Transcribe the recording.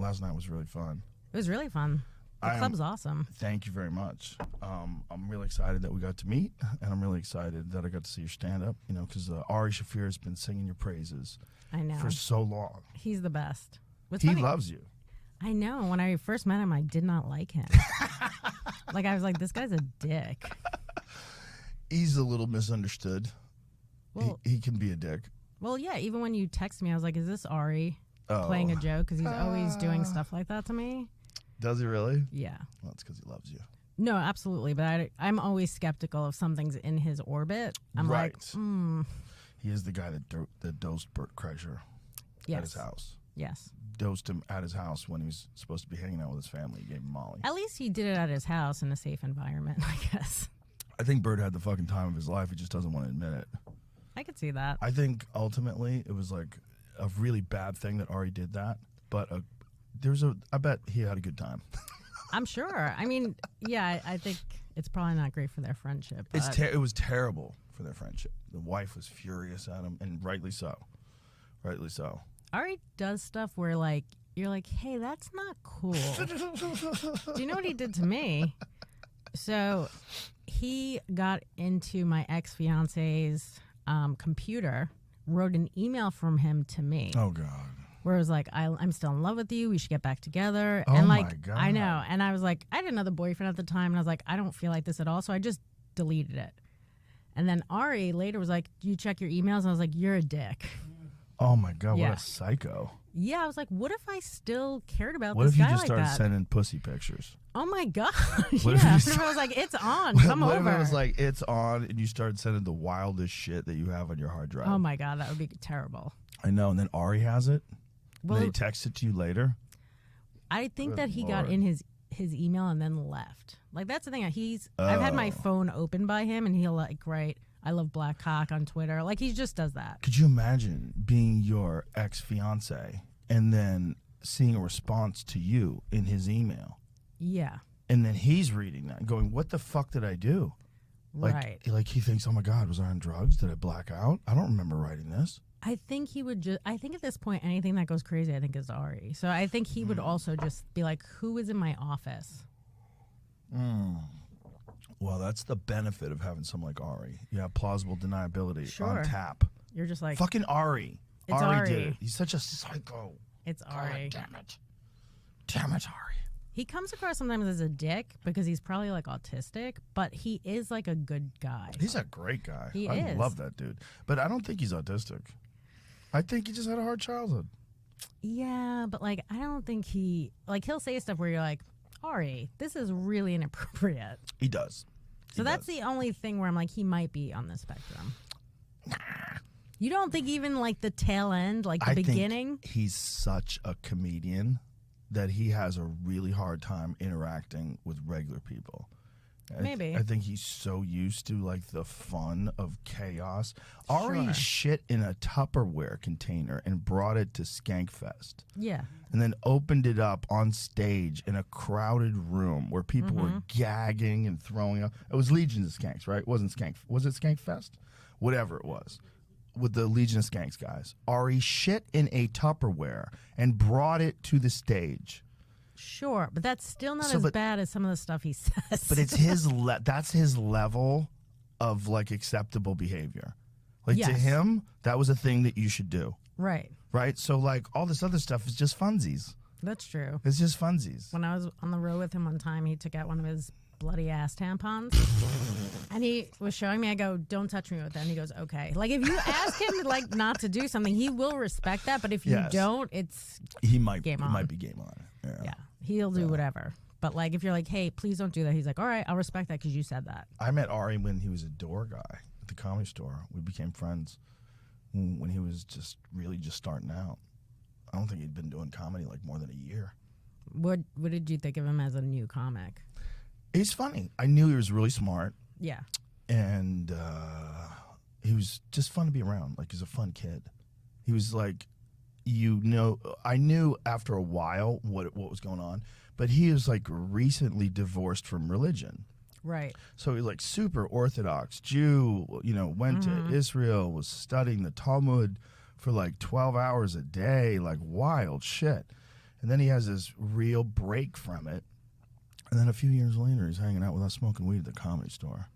Last night was really fun. It was really fun. The club's awesome. Thank you very much. I'm really excited that we got to meet, and I'm really excited that I got to see your stand-up, because Ari Shaffir has been singing your praises for so long. He's the best. He loves you. I know. When I first met him, I did not like him. I was like, this guy's a dick. He's a little misunderstood. Well, he can be a dick. Well, yeah, even when you text me, I was like, is this Ari playing a joke? Because he's always doing stuff like that to me. Does he really? Yeah. Well, it's because he loves you. No, absolutely. But I'm always skeptical if something's in his orbit. I'm like, He is the guy that dosed Bert Kreischer at his house. Yes. Dosed him at his house when he was supposed to be hanging out with his family. He gave him Molly. At least he did it at his house in a safe environment, I guess. I think Bert had the fucking time of his life. He just doesn't want to admit it. I could see that. I think ultimately it was like a really bad thing that Ari did that. But I bet he had a good time. I'm sure. I mean, yeah, I think it's probably not great for their friendship. It was terrible for their friendship. The wife was furious at him, and rightly so. Rightly so. Ari does stuff where, you're like, hey, that's not cool. Do you know what he did to me? So he got into my ex-fiance's computer, wrote an email from him to me. Oh, God. Where it was like, I'm still in love with you. We should get back together. Oh, and my God. I know. And I was like, I had another boyfriend at the time. And I was like, I don't feel like this at all. So I just deleted it. And then Ari later was like, do you check your emails? And I was like, you're a dick. Oh, my God. What a psycho. Yeah. I was like, what if I still cared about what this guy like that? What if you just started sending pussy pictures? Oh, my God. What if I was like, it's on. Come over. What if I was like, it's on, and you started sending the wildest shit that you have on your hard drive? Oh, my God. That would be terrible. I know. And then Ari has it? Well, and then he texted to you later? I think that he got in his email and then left. That's the thing. I've had my phone open by him, and he'll write, I love black cock on Twitter. He just does that. Could you imagine being your ex-fiance and then seeing a response to you in his email? Yeah. And then he's reading that and going, what the fuck did I do? Right. He thinks, oh my God, was I on drugs? Did I black out? I don't remember writing this. I think he would I think at this point, anything that goes crazy, I think is Ari. So I think he would also just be like, who is in my office? Well, that's the benefit of having someone like Ari. You have plausible deniability on tap. You're just like, fucking Ari. It's Ari did it. He's such a psycho. It's Ari. God damn it. Damn it, Ari. He comes across sometimes as a dick because he's probably autistic, but he is a good guy. He's a great guy. He I is. love that dude. But I don't think he's autistic. I think he just had a hard childhood. Yeah, but I don't think he'll say stuff where you're like, Ari, this is really inappropriate. He does. So that's the only thing where I'm like, he might be on the spectrum. Nah. You don't think even the tail end, the beginning? Think he's such a comedian that he has a really hard time interacting with regular people. Maybe. I think he's so used to the fun of chaos. Sure. Ari shit in a Tupperware container and brought it to Skankfest. Yeah. And then opened it up on stage in a crowded room where people were gagging and throwing up. It was Legion of Skanks, right? It wasn't Skank. Was it Skankfest? Whatever it was. With the Legion of Skanks guys. Ari shit in a Tupperware and brought it to the stage. Sure, but that's still not as bad as some of the stuff he says. But it's that's his level of acceptable behavior. Yes. To him, that was a thing that you should do. Right. Right? So all this other stuff is just funsies. That's true. It's just funsies. When I was on the road with him one time, he took out one of his bloody ass tampons. And he was showing me, I go, don't touch me with that. And he goes, okay. If you ask him not to do something, he will respect that. But if you don't, he might game on. It might be game on. Yeah. He'll do whatever. But if you're like, hey, please don't do that, he's like, all right, I'll respect that because you said that. I met Ari when he was a door guy at the Comedy Store. We became friends when he was just starting out. I don't think he'd been doing comedy more than a year. What did you think of him as a new comic? He's funny. I knew he was really smart. Yeah. And he was just fun to be around. He's a fun kid. He was I knew after a while what was going on, but he was recently divorced from religion. Right. So he's super Orthodox Jew, went to Israel, was studying the Talmud for 12 hours a day, wild shit. And then he has this real break from it. And then a few years later, he's hanging out with us smoking weed at the Comedy Store.